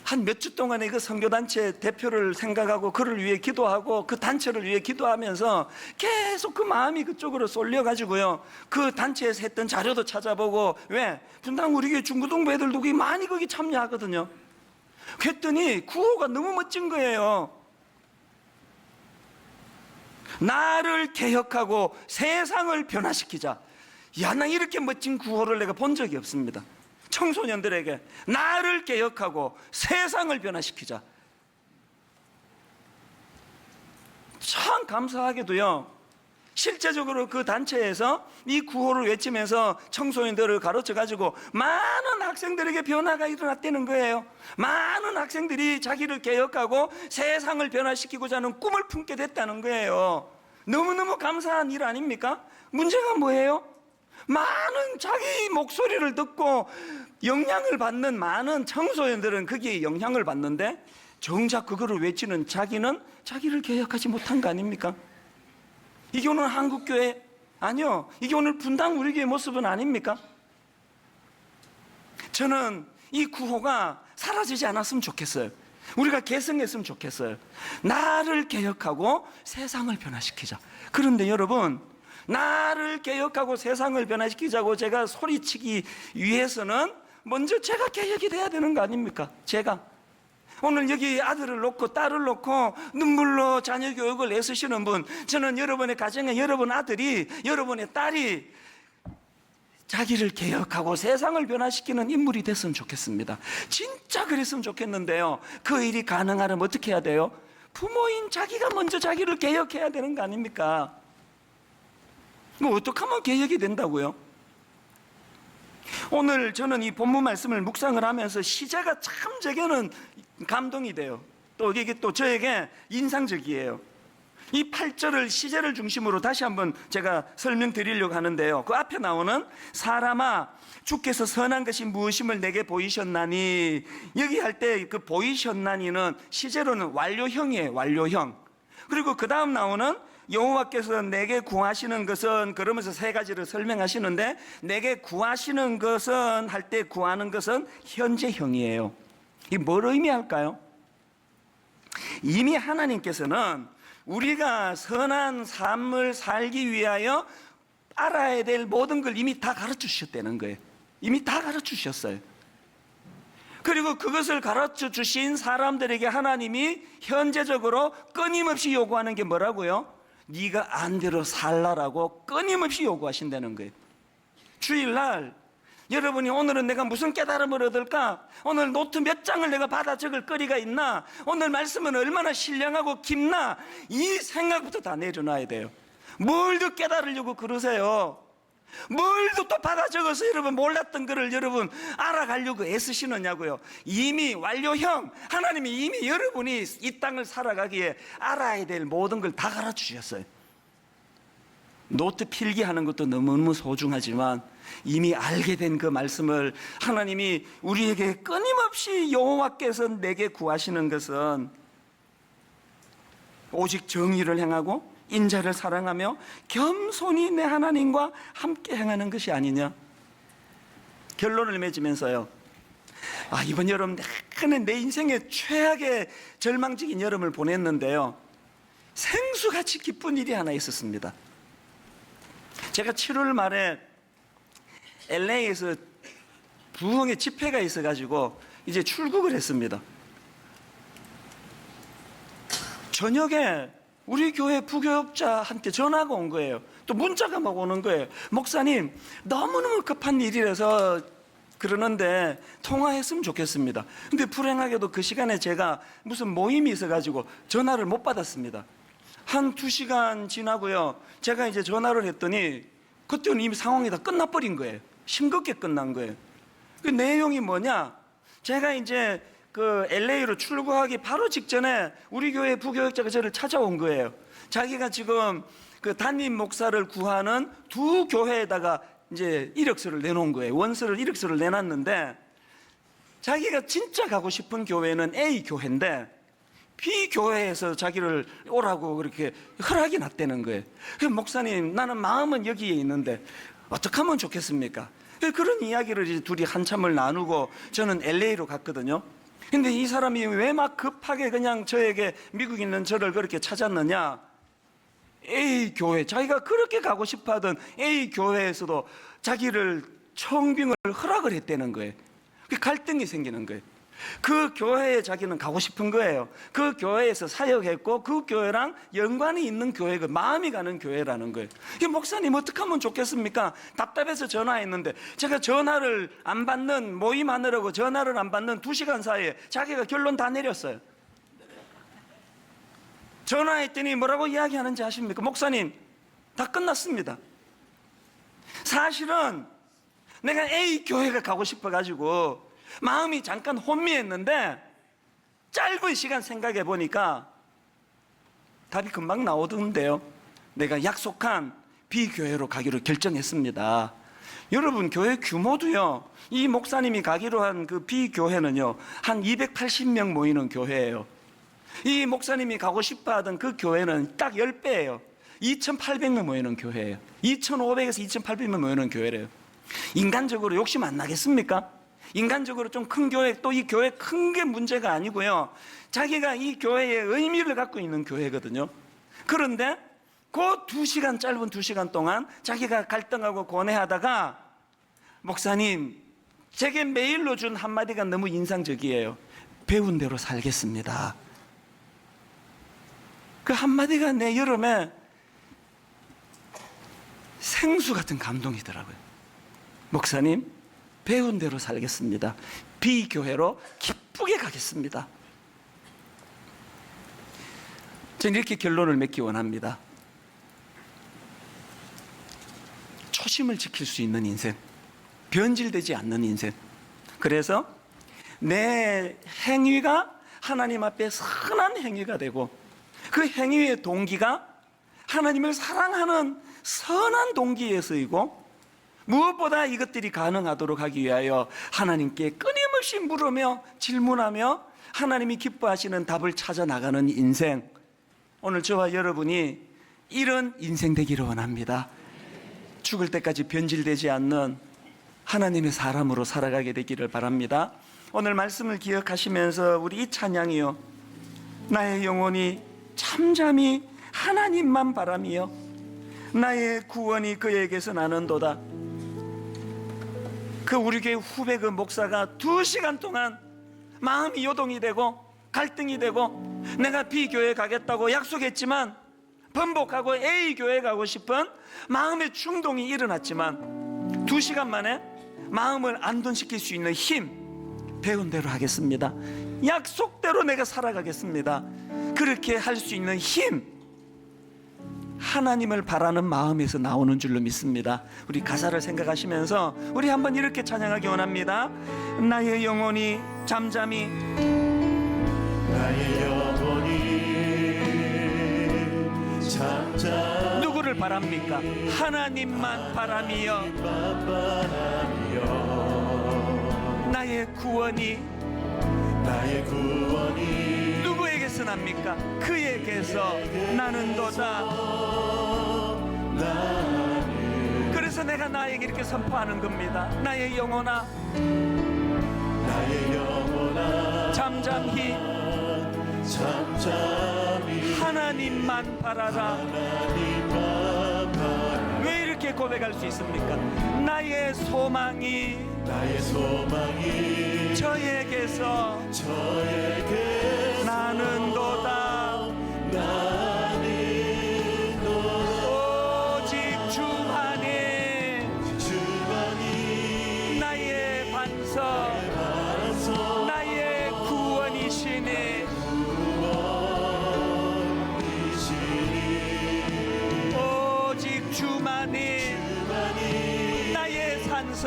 한 몇 주 동안에 그 선교단체 대표를 생각하고 그를 위해 기도하고 그 단체를 위해 기도하면서 계속 그 마음이 그쪽으로 쏠려가지고요, 그 단체에서 했던 자료도 찾아보고, 왜? 분당 우리 교회 중고등부 애들도 많이 거기 참여하거든요. 그랬더니 구호가 너무 멋진 거예요. 나를 개혁하고 세상을 변화시키자. 야, 나 이렇게 멋진 구호를 내가 본 적이 없습니다. 청소년들에게 나를 개혁하고 세상을 변화시키자. 참 감사하게도요, 실제적으로 그 단체에서 이 구호를 외치면서 청소년들을 가르쳐가지고 많은 학생들에게 변화가 일어났다는 거예요. 많은 학생들이 자기를 개혁하고 세상을 변화시키고자 하는 꿈을 품게 됐다는 거예요. 너무너무 감사한 일 아닙니까? 문제가 뭐예요? 많은 자기 목소리를 듣고 영향을 받는 많은 청소년들은 거기에 영향을 받는데 정작 그거를 외치는 자기는 자기를 개혁하지 못한 거 아닙니까? 이게 오늘 한국교회, 아니요, 이게 오늘 분당 우리 교회 모습은 아닙니까? 저는 이 구호가 사라지지 않았으면 좋겠어요. 우리가 개성했으면 좋겠어요. 나를 개혁하고 세상을 변화시키자. 그런데 여러분, 나를 개혁하고 세상을 변화시키자고 제가 소리치기 위해서는 먼저 제가 개혁이 돼야 되는 거 아닙니까? 제가 오늘 여기 아들을 놓고 딸을 놓고 눈물로 자녀 교육을 애쓰시는 분, 저는 여러분의 가정에 여러분 아들이, 여러분의 딸이 자기를 개혁하고 세상을 변화시키는 인물이 됐으면 좋겠습니다. 진짜 그랬으면 좋겠는데요, 그 일이 가능하려면 어떻게 해야 돼요? 부모인 자기가 먼저 자기를 개혁해야 되는 거 아닙니까? 뭐 어떻게 하면 개혁이 된다고요? 오늘 저는 이 본문 말씀을 묵상을 하면서 시제가 참 제게는 감동이 돼요. 또 이게 또 저에게 인상적이에요. 이 8절을 시제를 중심으로 다시 한번 제가 설명드리려고 하는데요, 그 앞에 나오는 사람아 주께서 선한 것이 무엇임을 내게 보이셨나니, 여기 할 때 그 보이셨나니는 시제로는 완료형이에요. 완료형. 그리고 그 다음 나오는 여호와께서 내게 구하시는 것은, 그러면서 세 가지를 설명하시는데, 내게 구하시는 것은 할 때 구하는 것은 현재형이에요. 이게 뭘 의미할까요? 이미 하나님께서는 우리가 선한 삶을 살기 위하여 알아야 될 모든 걸 이미 다 가르쳐 주셨다는 거예요. 이미 다 가르쳐 주셨어요. 그리고 그것을 가르쳐 주신 사람들에게 하나님이 현재적으로 끊임없이 요구하는 게 뭐라고요? 네가 안대로 살라라고 끊임없이 요구하신다는 거예요. 주일날 여러분이 오늘은 내가 무슨 깨달음을 얻을까? 오늘 노트 몇 장을 내가 받아 적을 거리가 있나? 오늘 말씀은 얼마나 신령하고 깊나? 이 생각부터 다 내려놔야 돼요. 뭘 더 깨달으려고 그러세요? 뭘 또 받아 적어서 여러분 몰랐던 거를 여러분 알아가려고 애쓰시느냐고요. 이미 완료형, 하나님이 이미 여러분이 이 땅을 살아가기에 알아야 될 모든 걸 다 가르쳐 주셨어요. 노트 필기하는 것도 너무너무 소중하지만 이미 알게 된 그 말씀을 하나님이 우리에게 끊임없이 여호와께서 내게 구하시는 것은 오직 정의를 행하고 인자를 사랑하며 겸손히 내 하나님과 함께 행하는 것이 아니냐. 결론을 맺으면서요, 이번 여름 내 인생의 최악의 절망적인 여름을 보냈는데요, 생수같이 기쁜 일이 하나 있었습니다. 제가 7월 말에 LA에서 부흥의 집회가 있어가지고 이제 출국을 했습니다. 저녁에 우리 교회 부교육자한테 전화가 온 거예요. 또 문자가 막 오는 거예요. 목사님, 너무너무 급한 일이라서 그러는데 통화했으면 좋겠습니다. 근데 불행하게도 그 시간에 제가 무슨 모임이 있어가지고 전화를 못 받았습니다. 한 2시간 지나고요. 제가 이제 전화를 했더니 그때는 이미 상황이 다 끝나버린 거예요. 싱겁게 끝난 거예요. 그 내용이 뭐냐? 제가 이제 그 LA로 출국하기 바로 직전에 우리 교회 부교육자가 저를 찾아온 거예요. 자기가 지금 그 담임 목사를 구하는 두 교회에다가 이제 이력서를 내놓은 거예요. 원서를 이력서를 내놨는데 자기가 진짜 가고 싶은 교회는 A 교회인데 B 교회에서 자기를 오라고 그렇게 허락이 났다는 거예요. 그래서 목사님, 나는 마음은 여기에 있는데 어떻게 하면 좋겠습니까? 그런 이야기를 이제 둘이 한참을 나누고 저는 LA로 갔거든요. 근데 이 사람이 왜 막 급하게 그냥 저에게 미국에 있는 저를 그렇게 찾았느냐? A 교회, 자기가 그렇게 가고 싶어 하던 A 교회에서도 자기를 청빙을 허락을 했다는 거예요. 그 갈등이 생기는 거예요. 그 교회에 자기는 가고 싶은 거예요. 그 교회에서 사역했고 그 교회랑 연관이 있는 교회가 마음이 가는 교회라는 거예요. 목사님, 어떻게 하면 좋겠습니까? 답답해서 전화했는데 제가 전화를 안 받는, 모임하느라고 전화를 안 받는 2시간 사이에 자기가 결론 다 내렸어요. 전화했더니 뭐라고 이야기하는지 아십니까? 목사님, 다 끝났습니다. 사실은 내가 A 교회가 가고 싶어가지고 마음이 잠깐 혼미했는데 짧은 시간 생각해 보니까 답이 금방 나오던데요. 내가 약속한 B 교회로 가기로 결정했습니다. 여러분, 교회 규모도요, 이 목사님이 가기로 한 그 B 교회는요 한 280명 모이는 교회예요. 이 목사님이 가고 싶어 하던 그 교회는 딱 10배예요. 2,800명 모이는 교회예요. 2,500에서 2,800명 모이는 교회래요. 인간적으로 욕심 안 나겠습니까? 인간적으로 좀 큰 교회, 또 이 교회 큰 게 문제가 아니고요, 자기가 이 교회에 의미를 갖고 있는 교회거든요. 그런데 그 2시간, 짧은 2시간 동안 자기가 갈등하고 고뇌하다가 목사님, 제게 메일로 준 한마디가 너무 인상적이에요. 배운 대로 살겠습니다. 그 한마디가 내 여름에 생수 같은 감동이더라고요. 목사님, 배운 대로 살겠습니다. B교회로 기쁘게 가겠습니다. 저는 이렇게 결론을 맺기 원합니다. 초심을 지킬 수 있는 인생, 변질되지 않는 인생. 그래서 내 행위가 하나님 앞에 선한 행위가 되고 그 행위의 동기가 하나님을 사랑하는 선한 동기에 쓰이고 무엇보다 이것들이 가능하도록 하기 위하여 하나님께 끊임없이 물으며 질문하며 하나님이 기뻐하시는 답을 찾아 나가는 인생, 오늘 저와 여러분이 이런 인생 되기를 원합니다. 죽을 때까지 변질되지 않는 하나님의 사람으로 살아가게 되기를 바랍니다. 오늘 말씀을 기억하시면서 우리 이 찬양이요, 나의 영혼이 잠잠히 하나님만 바라며 나의 구원이 그에게서 나는도다. 그 우리 교회 후배 그 목사가 2시간 동안 마음이 요동이 되고 갈등이 되고 내가 B교회 가겠다고 약속했지만 번복하고 A교회 가고 싶은 마음의 충동이 일어났지만 2시간 만에 마음을 안돈시킬 수 있는 힘, 배운 대로 하겠습니다. 약속대로 내가 살아가겠습니다. 그렇게 할 수 있는 힘, 하나님을 바라는 마음에서 나오는 줄로 믿습니다. 우리 가사를 생각하시면서 우리 한번 이렇게 찬양하기 원합니다. 나의 영혼이 잠잠히, 나의 영혼이 잠잠히 누구를 바랍니까? 하나님만 바라며 나의 구원이 누구에게서 납니까? 그에게서 나는도다. 그래서 내가 나에게 이렇게 선포하는 겁니다. 나의 영혼아 잠잠히 잠잠히 하나님만 바라라. 하나님만 바라. 왜 이렇게 고백할 수 있습니까? 나의 소망이 저에게서 나는도다. 오직 주만이 나의 반석, 나의 구원이시니. 오직 주만이 나의 산성,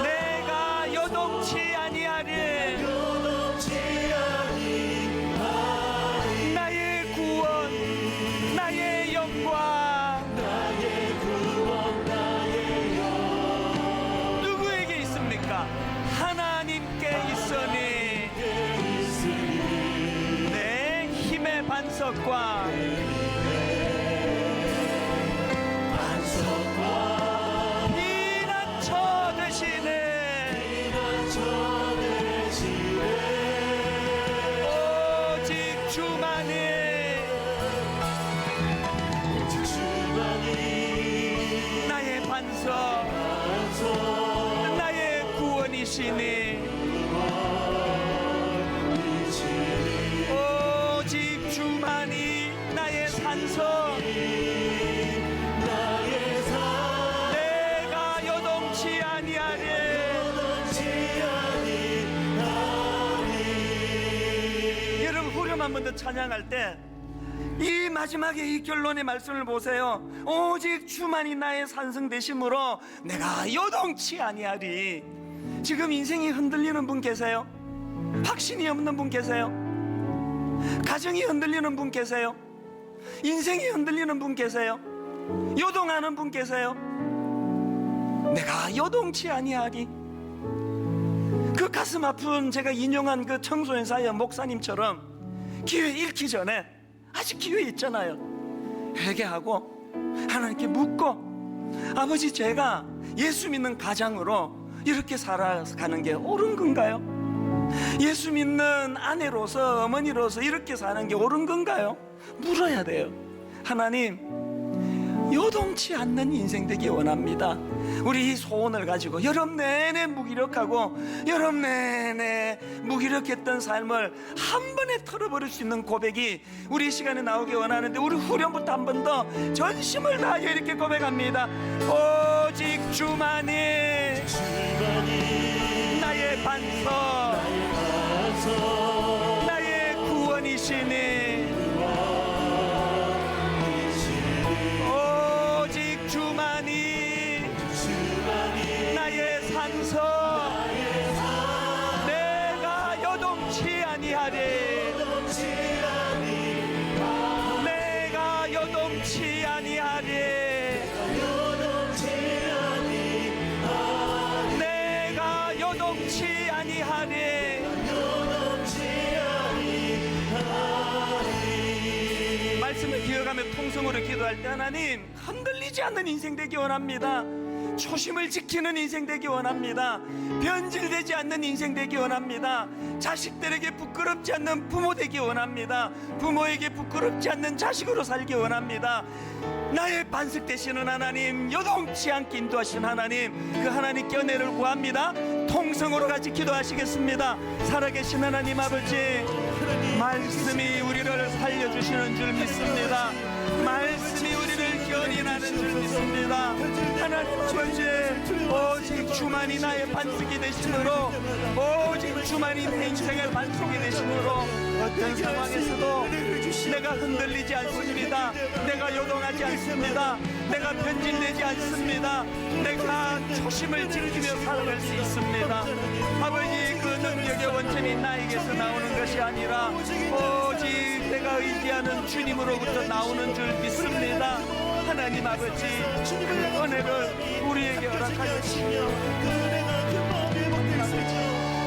내가 요동치 아니하리. 나의 구원, 나의 영광. 누구에게 있습니까? 하나님께 있으니 내 힘의 반석과 피난처 되시네. 오직 주만이 나의 반석, 나의 구원이시니. 오직 주만이 나의 산성, 내가 요동치 아니하리. 여러분, 후렴 한 번 더 찬양할 때 이 마지막에 이 결론의 말씀을 보세요. 오직 주만이 나의 산성 되심으로 내가 요동치 아니하리. 지금 인생이 흔들리는 분 계세요? 확신이 없는 분 계세요? 가정이 흔들리는 분 계세요? 인생이 흔들리는 분 계세요? 요동하는 분 계세요? 내가 요동치 아니하리. 그 가슴 아픈 제가 인용한 그 청소년 사회 목사님처럼 기회 잃기 전에, 아직 기회 있잖아요, 회개하고 하나님께 묻고, 아버지, 제가 예수 믿는 가장으로 이렇게 살아가는 게 옳은 건가요? 예수 믿는 아내로서, 어머니로서 이렇게 사는 게 옳은 건가요? 물어야 돼요. 하나님, 요동치 않는 인생 되기 원합니다. 우리 이 소원을 가지고 여름 내내 무기력하고 여름 내내 무기력했던 삶을 한 번에 털어버릴 수 있는 고백이 우리 시간에 나오기 원하는데, 우리 후렴부터 한 번 더 전심을 다하여 이렇게 고백합니다. 오직 주만이 나의 반석, 나의 구원이시니. 오직 주만이 나의 산성, 내가 요동치 아니하리. 내가 요동치 아니하리. 내가 요동치 아니하리. 말씀을 기억하며 통성으로 기도할 때, 하나님, 흔들리지 않는 인생 되기 원합니다. 초심을 지키는 인생 되기 원합니다. 변질되지 않는 인생 되기 원합니다. 자식들에게 부끄럽지 않는 부모 되기 원합니다. 부모에게 부끄럽지 않는 자식으로 살기 원합니다. 나의 반석 되시는 하나님, 요동치 않게 인도하신 하나님, 그 하나님께 은혜를 구합니다. 통성으로 같이 기도하시겠습니다. 살아계신 하나님 아버지, 말씀이 우리를 살려주시는 줄 믿습니다. 말씀이 우리를 견인하는 줄 믿습니다. 하나님 아버지, 오직 주만이 나의 반석이 되심으로, 오직 주만이 내 인생의 반석이 되심으로 어떤 상황에서도 내가 흔들리지 않습니다. 내가 요동하지 않습니다. 내가 변질되지 않습니다. 내가 초심을 지키며 살아갈 수 있습니다. 아버지, 그 능력의 원천이 나에게서 나오는 것이 아니라 오직 내가 의지하는 주님으로부터 나오는 줄 믿습니다. 하나님 아버지, 그 은혜를 우리에게 허락하여 주시며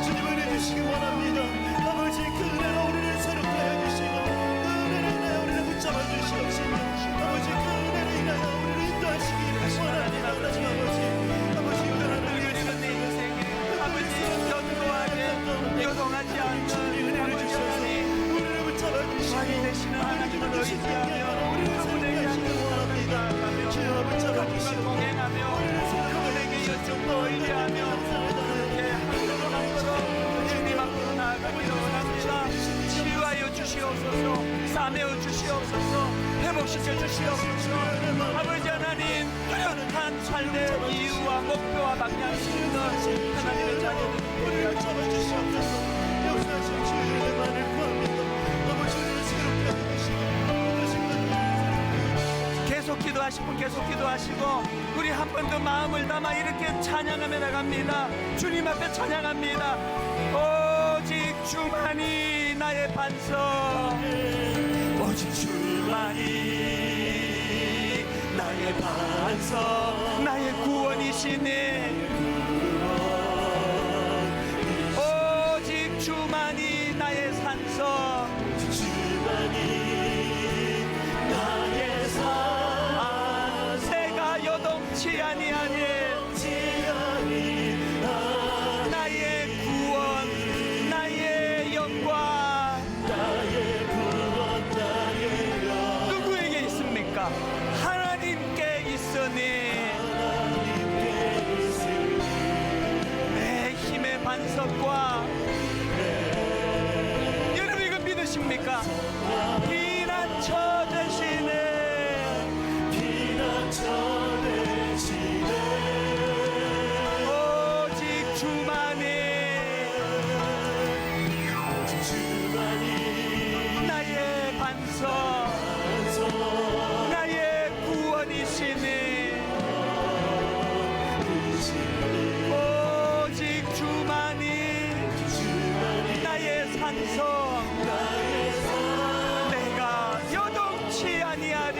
주님을 해주시기 원합니다. 아버지, 그 은혜로 우리를 새롭게 해주시고 그 은혜로 우리를 붙잡아 주시옵시며 아버지, 그 은혜로 인하여 우리를 인도하시기 원합니다. 아버지, 늙어지는 내 인생에 아버지, 견고하게 요동하지 않는 아버지 하나님, 주시옵소서. 아버지 하나님, 뚜렷한 삶의 이유와 목표와 방향이 있는 하나님의 자녀들이 우리를 잡아주시옵소서. 역사하신 주의 은혜만을 구합니다. 아버지를 새롭게 해주시고 계속 기도하시고 계속 기도하시고 우리 한 번 더 마음을 담아 이렇게 찬양하며 나갑니다. 주님 앞에 찬양합니다. 오직 주만이 나의 반석, 오직 주만이 나의 반석, 나의 구원이시니 오직 주만이 나의 산성, 나의 산, 새가 요동치 아니하니 나의 구원, 나의 영광. 누구에게 있습니까? 하나님께 있으니 내 힘의 반석과, 여러분 이거 믿으십니까? 피난처 되시네. 오직 주만이 나의 반석, 나의 구원이시니 오직 주만이 나의 산성, 내가 요동치 아니하리.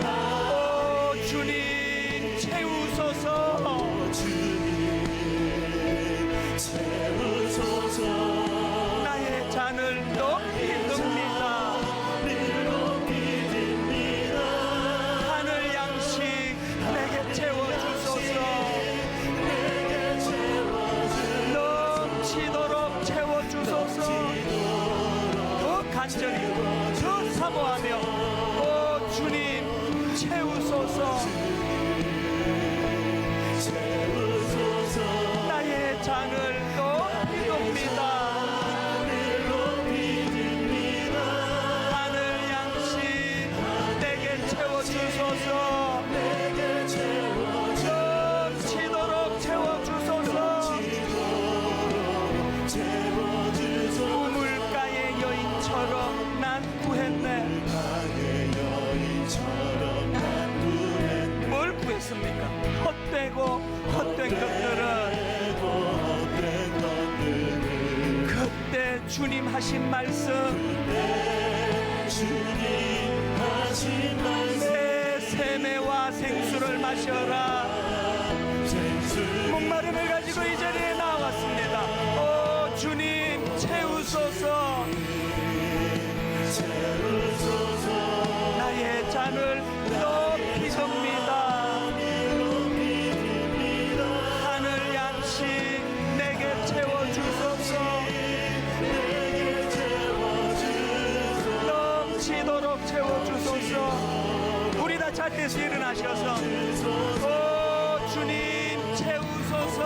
오 주님 채우소서. 나의 잔을 높이 듭니다. 하늘 양식 내게 채워주소서. 넘치도록 채워주소서. 더 간절히 더 사모하며 오 주님 채우소서. 나의 잔을 높이 둡니다. 하늘 양식 내게 채워주소서. 넘치도록 채워주소서. 우물가의 여인처럼 난 구했네. 뭘 구했습니까? 헛되고 헛된 것들은 그때 주님 하신 말씀, 내 세매와 생수를 마셔라. 목마름을 가지고 이 자리에 나왔습니다. 오 주님 채우소서. 나의 잔을 높이 듭니다. 하늘 양식 내게 채워주소서. 넘치도록 채워주소서. 우리 다 자리에서 일어나셔서 오 주님 채우소서.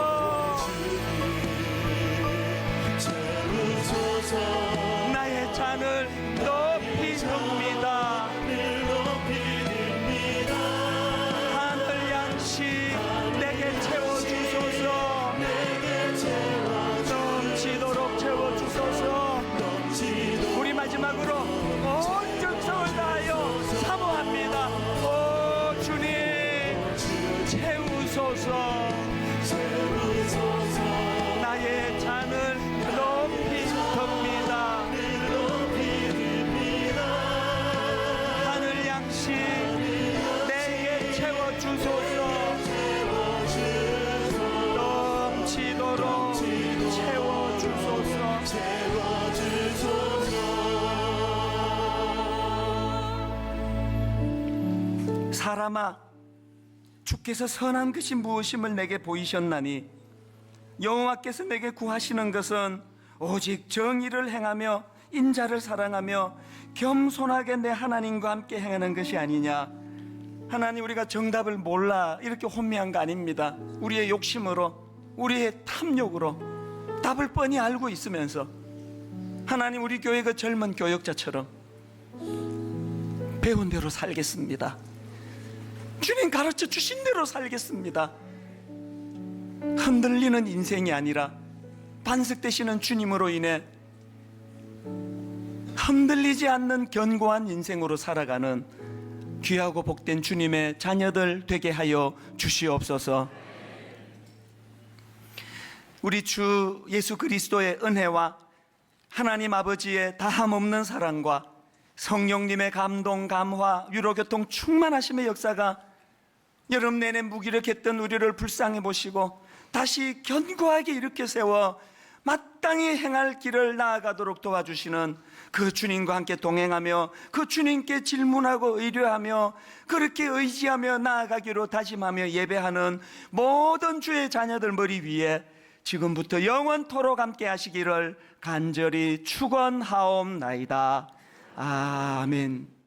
나의 잔을 높이 듭니다. 하늘 양식 내게 채워주소서. 넘치도록 채워주소서. 우리 마지막으로 온 정성을 다하여 사모합니다. 오 주님 채우소서. 나의 잔을 높이 듭니다. 하늘 양식 내게 채워주소서. 넘치도록 채워주소서. 사람아, 주께서 선한 것이 무엇임을 내게 보이셨나니 여호와께서 내게 구하시는 것은 오직 정의를 행하며 인자를 사랑하며 겸손하게 내 하나님과 함께 행하는 것이 아니냐. 하나님, 우리가 정답을 몰라 이렇게 혼미한 거 아닙니다. 우리의 욕심으로, 우리의 탐욕으로 답을 뻔히 알고 있으면서 하나님, 우리 교회 그 젊은 교역자처럼 배운 대로 살겠습니다. 주님 가르쳐 주신 대로 살겠습니다. 흔들리는 인생이 아니라 반석되시는 주님으로 인해 흔들리지 않는 견고한 인생으로 살아가는 귀하고 복된 주님의 자녀들 되게 하여 주시옵소서. 우리 주 예수 그리스도의 은혜와 하나님 아버지의 다함없는 사랑과 성령님의 감동, 감화, 유로교통 충만하심의 역사가 여름 내내 무기력했던 우리를 불쌍히 보시고 다시 견고하게 일으켜 세워 마땅히 행할 길을 나아가도록 도와주시는 그 주님과 함께 동행하며 그 주님께 질문하고 의뢰하며 그렇게 의지하며 나아가기로 다짐하며 예배하는 모든 주의 자녀들 머리 위에 지금부터 영원토록 함께 하시기를 간절히 축원하옵나이다. 아멘.